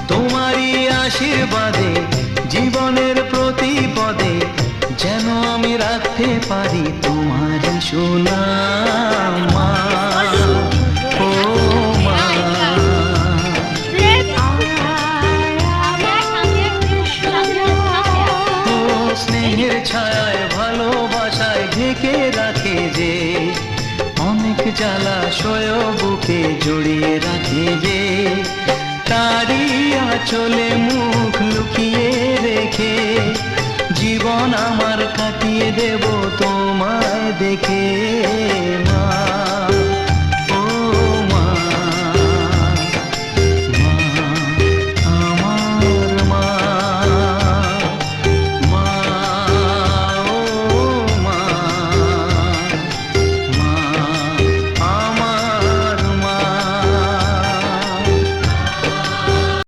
তোমারই আশীর্বাদে জীবনের প্রতি পদে যেন আমি রাখতে পারি তোমারই সুনাম মা। ও মা, ও স্নেহের ছায়ায় ভালোবাসায় ঢেকে রাখে যে, অনেক জ্বালাশয় বুকে জড়িয়ে রাখে যে, তারই আঁচলে মুখ লুকিয়ে রেখে জীবন আমার কাটিয়ে দেব তোমায় দেখে মা।